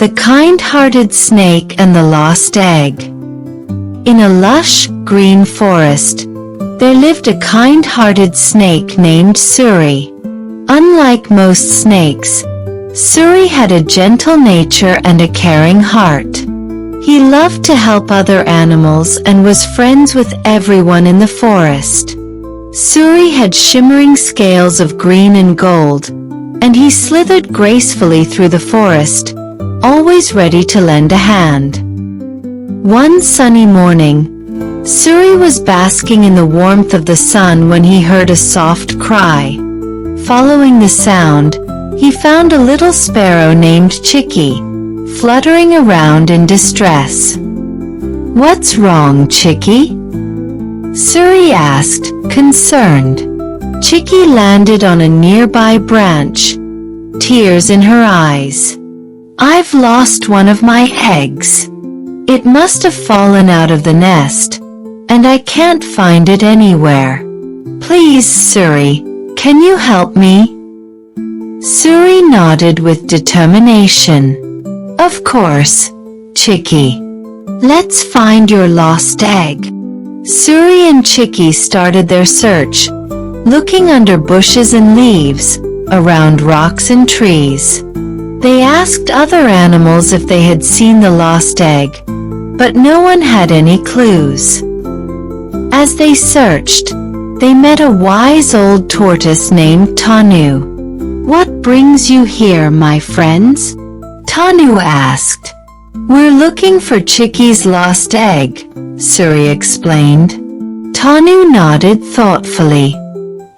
The Kind-Hearted Snake and the Lost Egg. In a lush, green forest, there lived a kind-hearted snake named Suri. Unlike most snakes, Suri had a gentle nature and a caring heart. He loved to help other animals and was friends with everyone in the forest. Suri had shimmering scales of green and gold, and he slithered gracefully through the forest, always ready to lend a hand. One sunny morning, Suri was basking in the warmth of the sun when he heard a soft cry. Following the sound, he found a little sparrow named Chicky, fluttering around in distress. "What's wrong, Chicky?" Suri asked, concerned. Chicky landed on a nearby branch, tears in her eyes. "I've lost one of my eggs. It must have fallen out of the nest, and I can't find it anywhere. Please, Suri, can you help me?" Suri nodded with determination. "Of course, Chicky. Let's find your lost egg." Suri and Chicky started their search, looking under bushes and leaves, around rocks and trees. They asked other animals if they had seen the lost egg, but no one had any clues. As they searched, they met a wise old tortoise named Tanu. "What brings you here, my friends?" Tanu asked. "We're looking for Chicky's lost egg," Suri explained. Tanu nodded thoughtfully.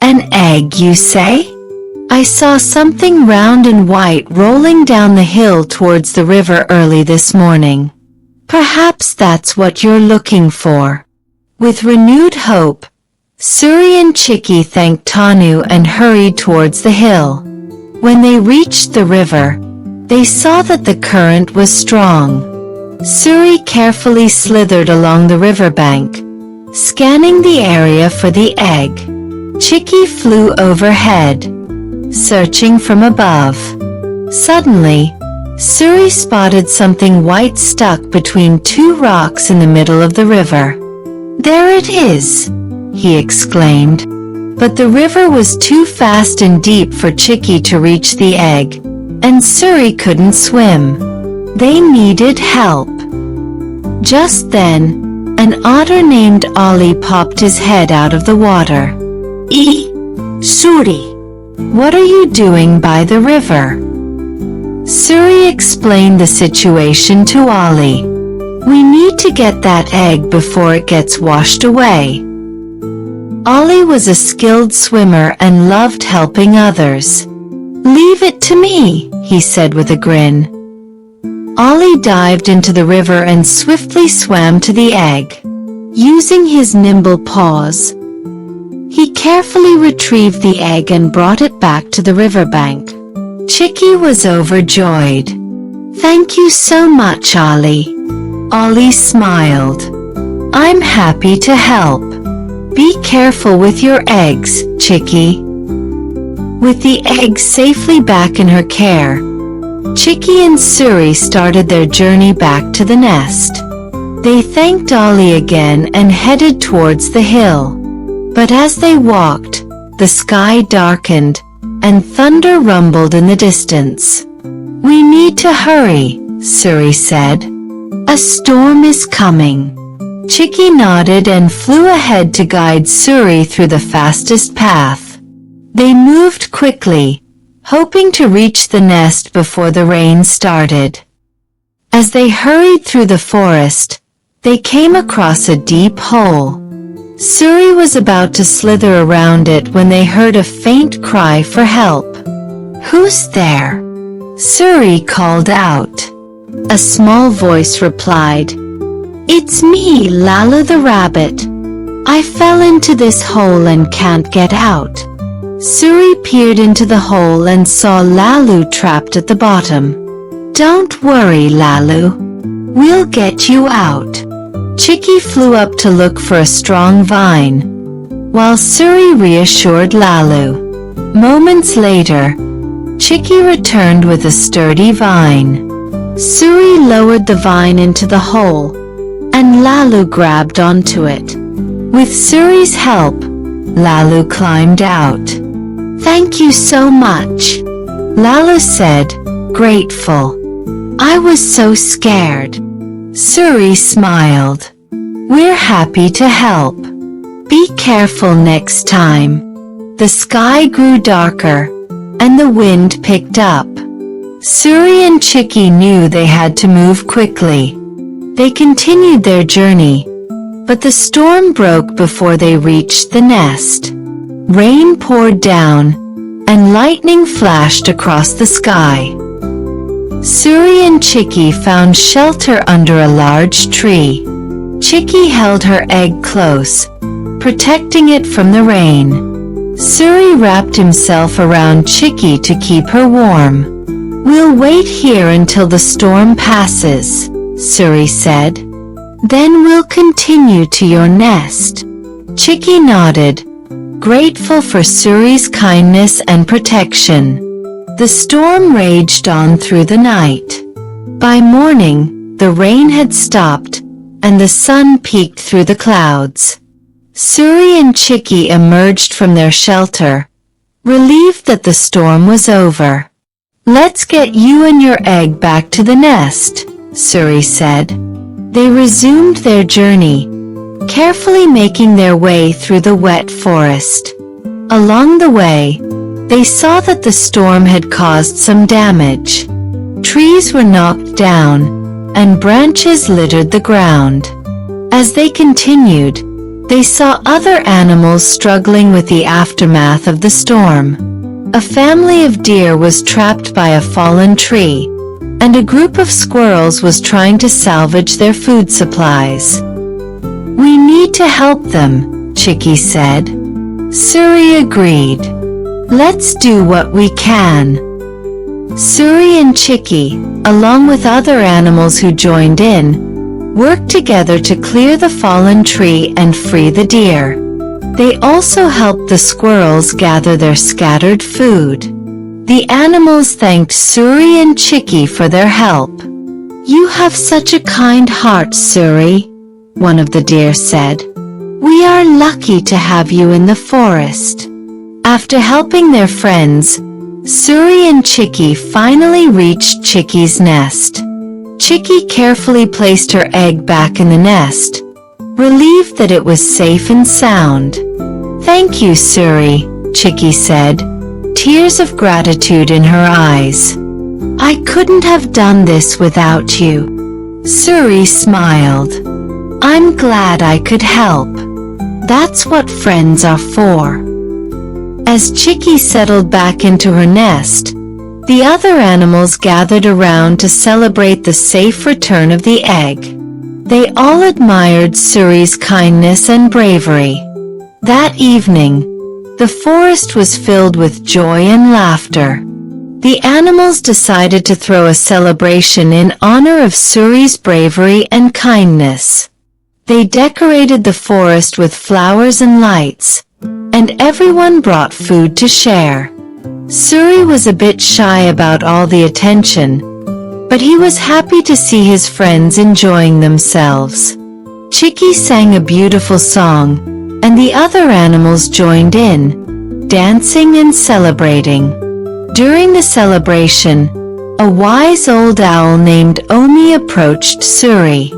"An egg, you say? I saw something round and white rolling down the hill towards the river early this morning. Perhaps that's what you're looking for." With renewed hope, Suri and Chicky thanked Tanu and hurried towards the hill. When they reached the river, they saw that the current was strong. Suri carefully slithered along the riverbank, scanning the area for the egg. Chicky flew overhead, searching from above. Suddenly, Suri spotted something white stuck between two rocks in the middle of the river. "There it is," he exclaimed. But the river was too fast and deep for Chicky to reach the egg, and Suri couldn't swim. They needed help. Just then, an otter named Ollie popped his head out of the water. "Suri, what are you doing by the river?" Suri explained the situation to Ollie. "We need to get that egg before it gets washed away." Ollie was a skilled swimmer and loved helping others. "Leave it to me," he said with a grin. Ollie dived into the river and swiftly swam to the egg. Using his nimble paws, he carefully retrieved the egg and brought it back to the riverbank. Chicky was overjoyed. "Thank you so much, Ollie." Ollie smiled. "I'm happy to help. Be careful with your eggs, Chicky." With the egg safely back in her care, Chicky and Suri started their journey back to the nest. They thanked Ollie again and headed towards the hill. But as they walked, the sky darkened, and thunder rumbled in the distance. "We need to hurry," Suri said. "A storm is coming." Chicky nodded and flew ahead to guide Suri through the fastest path. They moved quickly, hoping to reach the nest before the rain started. As they hurried through the forest, they came across a deep hole. Suri was about to slither around it when they heard a faint cry for help. "Who's there?" Suri called out. A small voice replied, "It's me, Lalu the rabbit. I fell into this hole and can't get out." Suri peered into the hole and saw Lalu trapped at the bottom. "Don't worry, Lalu. We'll get you out." Chicky flew up to look for a strong vine, while Suri reassured Lalu. Moments later, Chicky returned with a sturdy vine. Suri lowered the vine into the hole, and Lalu grabbed onto it. With Suri's help, Lalu climbed out. "Thank you so much," Lalu said, grateful. "I was so scared." Suri smiled. "We're happy to help. Be careful next time." The sky grew darker, and the wind picked up. Suri and Chicky knew they had to move quickly. They continued their journey, but the storm broke before they reached the nest. Rain poured down, and lightning flashed across the sky. Suri and Chicky found shelter under a large tree. Chicky held her egg close, protecting it from the rain. Suri wrapped himself around Chicky to keep her warm. "We'll wait here until the storm passes," Suri said. "Then we'll continue to your nest." Chicky nodded, grateful for Suri's kindness and protection. The storm raged on through the night. By morning, the rain had stopped, and the sun peeked through the clouds. Suri and Chicky emerged from their shelter, relieved that the storm was over. "Let's get you and your egg back to the nest," Suri said. They resumed their journey, carefully making their way through the wet forest. Along the way, they saw that the storm had caused some damage. Trees were knocked down, and branches littered the ground. As they continued, they saw other animals struggling with the aftermath of the storm. A family of deer was trapped by a fallen tree, and a group of squirrels was trying to salvage their food supplies. "We need to help them," Chicky said. Suri agreed. "Let's do what we can." Suri and Chicky, along with other animals who joined in, worked together to clear the fallen tree and free the deer. They also helped the squirrels gather their scattered food. The animals thanked Suri and Chicky for their help. "You have such a kind heart, Suri," one of the deer said. "We are lucky to have you in the forest." After helping their friends, Suri and Chicky finally reached Chicky's nest. Chicky carefully placed her egg back in the nest, relieved that it was safe and sound. "Thank you, Suri," Chicky said, tears of gratitude in her eyes. "I couldn't have done this without you." Suri smiled. "I'm glad I could help. That's what friends are for." As Chicky settled back into her nest, the other animals gathered around to celebrate the safe return of the egg. They all admired Suri's kindness and bravery. That evening, the forest was filled with joy and laughter. The animals decided to throw a celebration in honor of Suri's bravery and kindness. They decorated the forest with flowers and lights, and everyone brought food to share. Suri was a bit shy about all the attention, but he was happy to see his friends enjoying themselves. Chicky sang a beautiful song, and the other animals joined in, dancing and celebrating. During the celebration, a wise old owl named Omi approached Suri.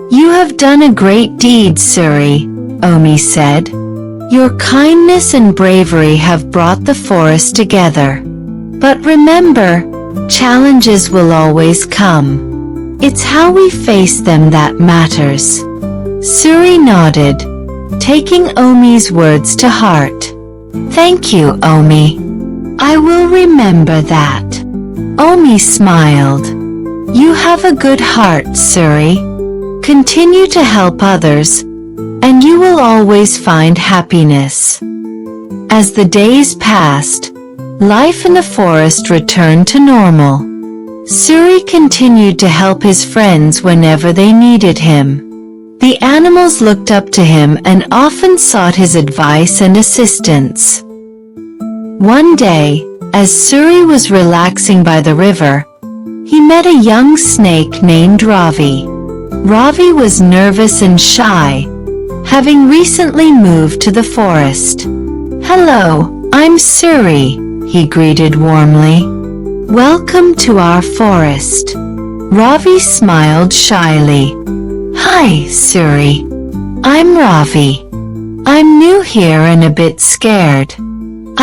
"You have done a great deed, Suri," Omi said. "Your kindness and bravery have brought the forest together. But remember, challenges will always come. It's how we face them that matters." Suri nodded, taking Omi's words to heart. "Thank you, Omi. I will remember that." Omi smiled. "You have a good heart, Suri. Continue to help others, and you will always find happiness." As the days passed, life in the forest returned to normal. Suri continued to help his friends whenever they needed him. The animals looked up to him and often sought his advice and assistance. One day, as Suri was relaxing by the river, he met a young snake named Ravi. Ravi was nervous and shy, having recently moved to the forest. "Hello, I'm Suri," he greeted warmly. "Welcome to our forest." Ravi smiled shyly. "Hi, Suri. I'm Ravi. I'm new here and a bit scared.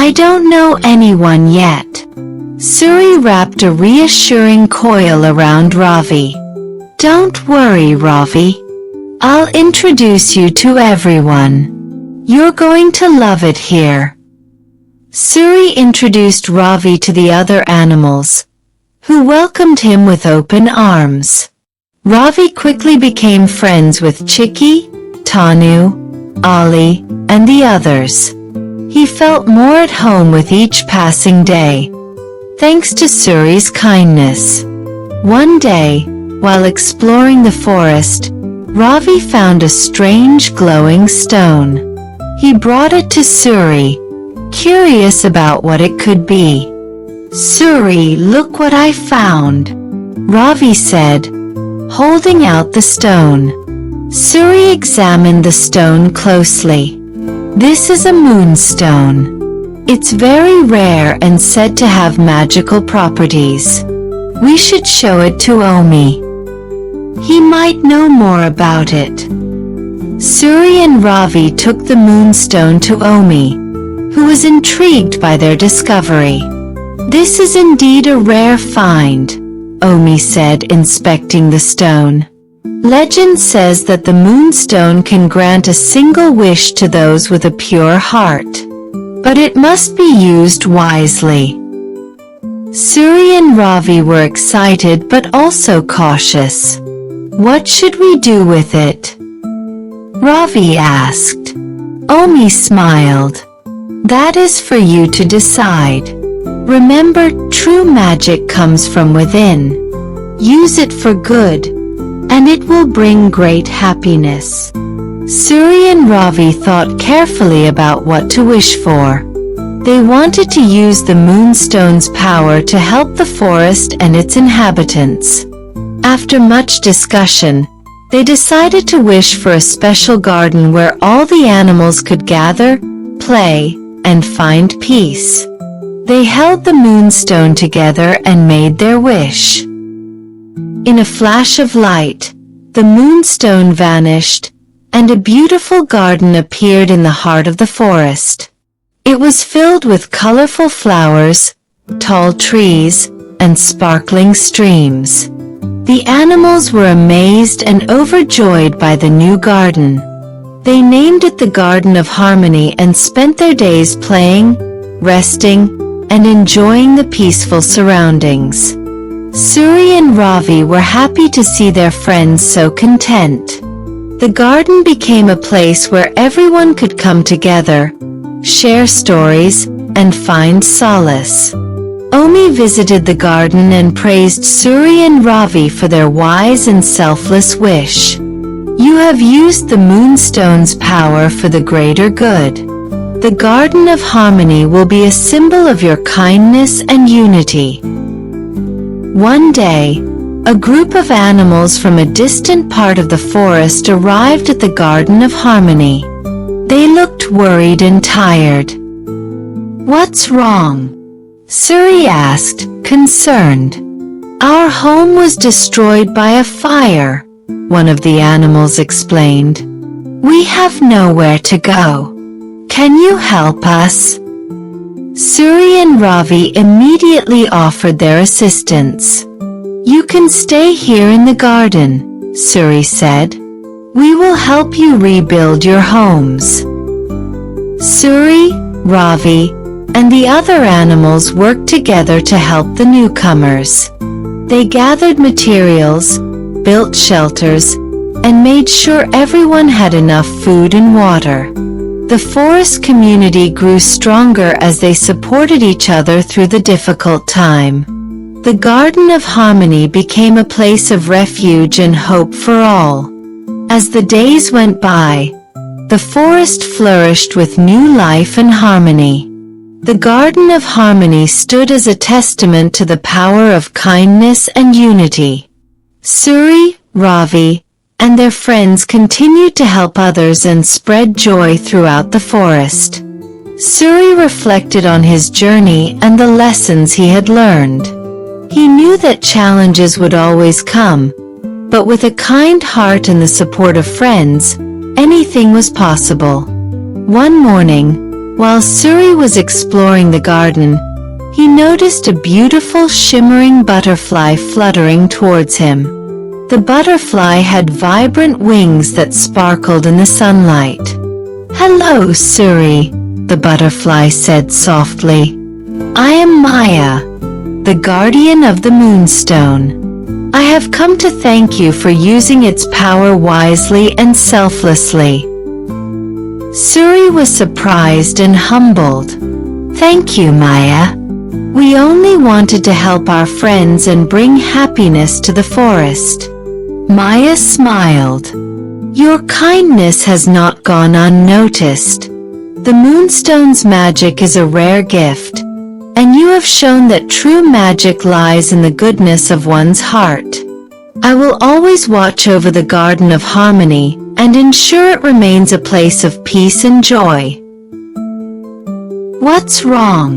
I don't know anyone yet." Suri wrapped a reassuring coil around Ravi. "Don't worry, Ravi. I'll introduce you to everyone. You're going to love it here." Suri introduced Ravi to the other animals, who welcomed him with open arms. Ravi quickly became friends with Chicky, Tanu, Ali, and the others. He felt more at home with each passing day, thanks to Suri's kindness. One day, while exploring the forest, Ravi found a strange glowing stone. He brought it to Suri, curious about what it could be. "Suri, look what I found," Ravi said, holding out the stone. Suri examined the stone closely. "This is a moonstone. It's very rare and said to have magical properties. We should show it to Omi. He might know more about it." Suri and Ravi took the moonstone to Omi, who was intrigued by their discovery. "This is indeed a rare find," Omi said, inspecting the stone. "Legend says that the moonstone can grant a single wish to those with a pure heart, but it must be used wisely." Suri and Ravi were excited but also cautious. "What should we do with it?" Ravi asked. Omi smiled. "That is for you to decide. Remember, true magic comes from within. Use it for good, and it will bring great happiness." Suri and Ravi thought carefully about what to wish for. They wanted to use the moonstone's power to help the forest and its inhabitants. After much discussion, they decided to wish for a special garden where all the animals could gather, play, and find peace. They held the moonstone together and made their wish. In a flash of light, the moonstone vanished, and a beautiful garden appeared in the heart of the forest. It was filled with colorful flowers, tall trees, and sparkling streams. The animals were amazed and overjoyed by the new garden. They named it the Garden of Harmony and spent their days playing, resting, and enjoying the peaceful surroundings. Suri and Ravi were happy to see their friends so content. The garden became a place where everyone could come together, share stories, and find solace. Omi visited the garden and praised Suri and Ravi for their wise and selfless wish. "You have used the moonstone's power for the greater good. The Garden of Harmony will be a symbol of your kindness and unity." One day, a group of animals from a distant part of the forest arrived at the Garden of Harmony. They looked worried and tired. "What's wrong?" Suri asked, concerned. "Our home was destroyed by a fire," one of the animals explained. "We have nowhere to go. Can you help us?" Suri and Ravi immediately offered their assistance. "You can stay here in the garden," Suri said. "We will help you rebuild your homes." Suri, Ravi, and the other animals worked together to help the newcomers. They gathered materials, built shelters, and made sure everyone had enough food and water. The forest community grew stronger as they supported each other through the difficult time. The Garden of Harmony became a place of refuge and hope for all. As the days went by, the forest flourished with new life and harmony. The Garden of Harmony stood as a testament to the power of kindness and unity. Suri, Ravi, and their friends continued to help others and spread joy throughout the forest. Suri reflected on his journey and the lessons he had learned. He knew that challenges would always come, but with a kind heart and the support of friends, anything was possible. One morning, while Suri was exploring the garden, he noticed a beautiful shimmering butterfly fluttering towards him. The butterfly had vibrant wings that sparkled in the sunlight. "Hello, Suri," the butterfly said softly. "I am Maya, the guardian of the moonstone. I have come to thank you for using its power wisely and selflessly." Suri was surprised and humbled. "Thank you, Maya. We only wanted to help our friends and bring happiness to the forest." Maya smiled. "Your kindness has not gone unnoticed. The moonstone's magic is a rare gift, and you have shown that true magic lies in the goodness of one's heart. I will always watch over the Garden of Harmony and ensure it remains a place of peace and joy." "What's wrong?"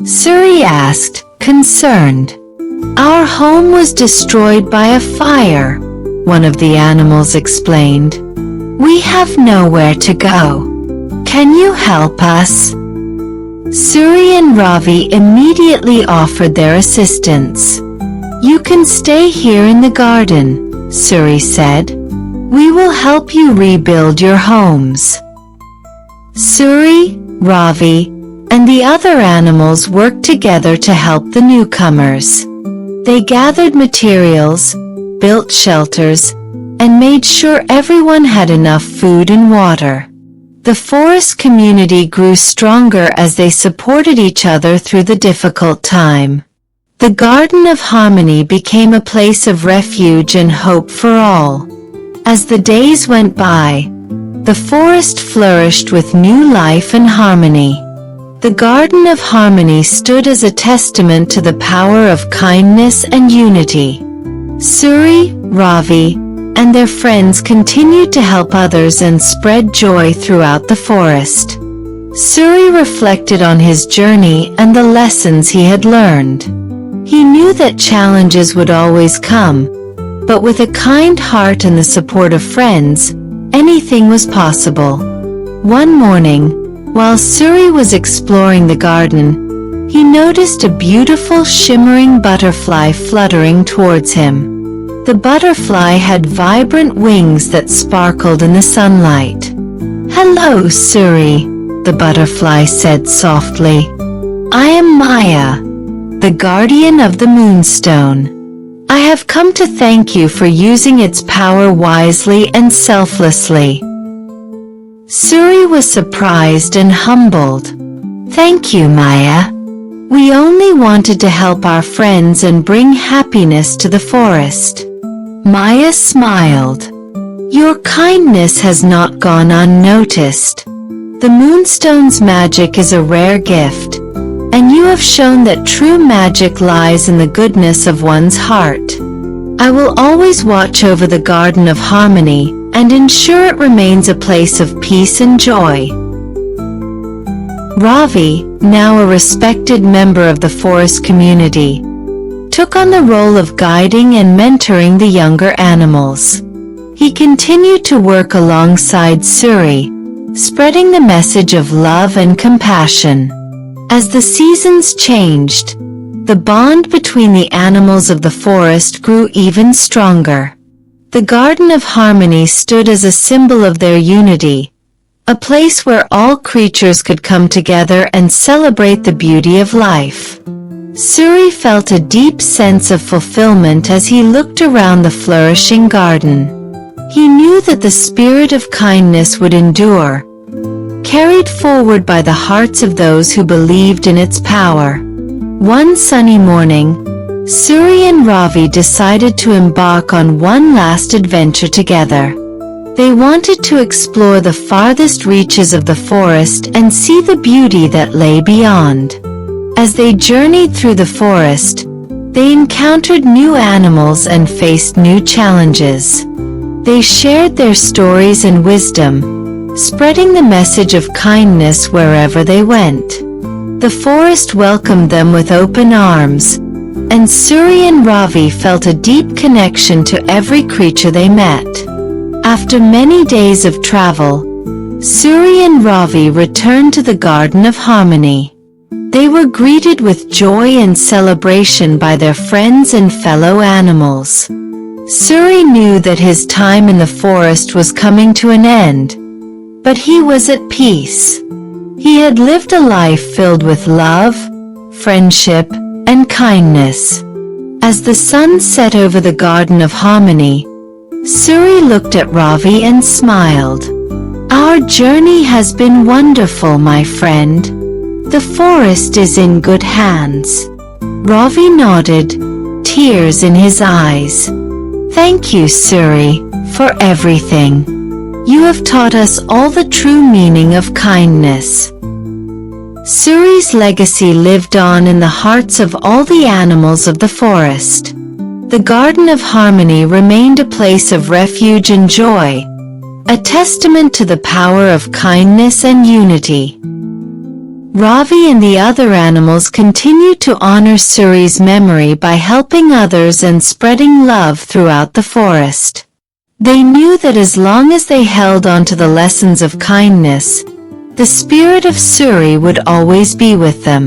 Suri asked, concerned. "Our home was destroyed by a fire," one of the animals explained. "We have nowhere to go. Can you help us?" Suri and Ravi immediately offered their assistance. "You can stay here in the garden," Suri said. "We will help you rebuild your homes." Suri, Ravi, and the other animals worked together to help the newcomers. They gathered materials, built shelters, and made sure everyone had enough food and water. The forest community grew stronger as they supported each other through the difficult time. The Garden of Harmony became a place of refuge and hope for all. As the days went by, the forest flourished with new life and harmony. The Garden of Harmony stood as a testament to the power of kindness and unity. Suri, Ravi, and their friends continued to help others and spread joy throughout the forest. Suri reflected on his journey and the lessons he had learned. He knew that challenges would always come, but with a kind heart and the support of friends, anything was possible. One morning, while Suri was exploring the garden, he noticed a beautiful shimmering butterfly fluttering towards him. The butterfly had vibrant wings that sparkled in the sunlight. "Hello, Suri," the butterfly said softly. "I am Maya, the guardian of the moonstone. I have come to thank you for using its power wisely and selflessly." Suri was surprised and humbled. "Thank you, Maya. We only wanted to help our friends and bring happiness to the forest." Maya smiled. "Your kindness has not gone unnoticed. The moonstone's magic is a rare gift, and you have shown that true magic lies in the goodness of one's heart. I will always watch over the Garden of Harmony and ensure it remains a place of peace and joy." Ravi, now a respected member of the forest community, took on the role of guiding and mentoring the younger animals. He continued to work alongside Suri, spreading the message of love and compassion. As the seasons changed, the bond between the animals of the forest grew even stronger. The Garden of Harmony stood as a symbol of their unity, a place where all creatures could come together and celebrate the beauty of life. Suri felt a deep sense of fulfillment as he looked around the flourishing garden. He knew that the spirit of kindness would endure, carried forward by the hearts of those who believed in its power. One sunny morning, Suri and Ravi decided to embark on one last adventure together. They wanted to explore the farthest reaches of the forest and see the beauty that lay beyond. As they journeyed through the forest, they encountered new animals and faced new challenges. They shared their stories and wisdom, spreading the message of kindness wherever they went. The forest welcomed them with open arms, and Suri and Ravi felt a deep connection to every creature they met. After many days of travel, Suri and Ravi returned to the Garden of Harmony. They were greeted with joy and celebration by their friends and fellow animals. Suri knew that his time in the forest was coming to an end, but he was at peace. He had lived a life filled with love, friendship, and kindness. As the sun set over the Garden of Harmony, Suri looked at Ravi and smiled. "Our journey has been wonderful, my friend. The forest is in good hands." Ravi nodded, tears in his eyes. "Thank you, Suri, for everything. You have taught us all the true meaning of kindness." Suri's legacy lived on in the hearts of all the animals of the forest. The Garden of Harmony remained a place of refuge and joy, a testament to the power of kindness and unity. Ravi and the other animals continued to honor Suri's memory by helping others and spreading love throughout the forest. They knew that as long as they held on to the lessons of kindness, the spirit of Suri would always be with them.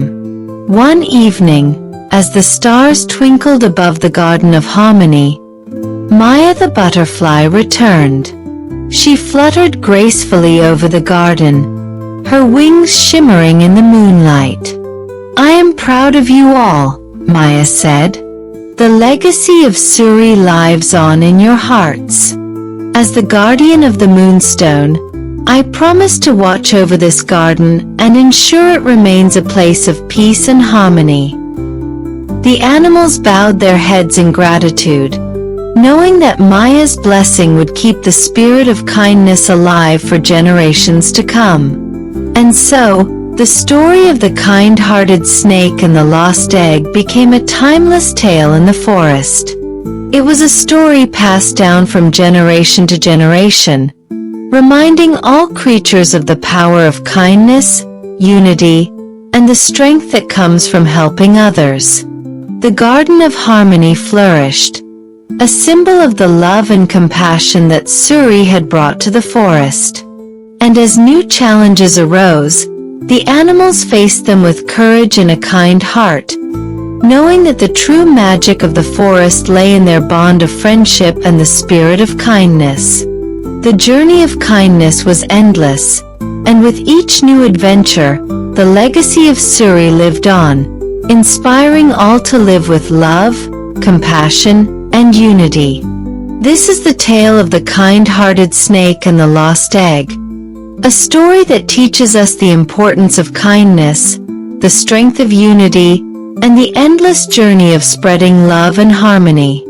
One evening, as the stars twinkled above the Garden of Harmony, Maya the butterfly returned. She fluttered gracefully over the garden, her wings shimmering in the moonlight. "I am proud of you all," Maya said. "The legacy of Suri lives on in your hearts. As the guardian of the moonstone, I promise to watch over this garden and ensure it remains a place of peace and harmony." The animals bowed their heads in gratitude, knowing that Maya's blessing would keep the spirit of kindness alive for generations to come. And so, the story of the kind-hearted snake and the lost egg became a timeless tale in the forest. It was a story passed down from generation to generation, reminding all creatures of the power of kindness, unity, and the strength that comes from helping others. The Garden of Harmony flourished, a symbol of the love and compassion that Suri had brought to the forest. And as new challenges arose, the animals faced them with courage and a kind heart, knowing that the true magic of the forest lay in their bond of friendship and the spirit of kindness. The journey of kindness was endless, and with each new adventure, the legacy of Suri lived on, inspiring all to live with love, compassion, and unity. This is the tale of the kind-hearted snake and the lost egg, a story that teaches us the importance of kindness, the strength of unity, and the endless journey of spreading love and harmony.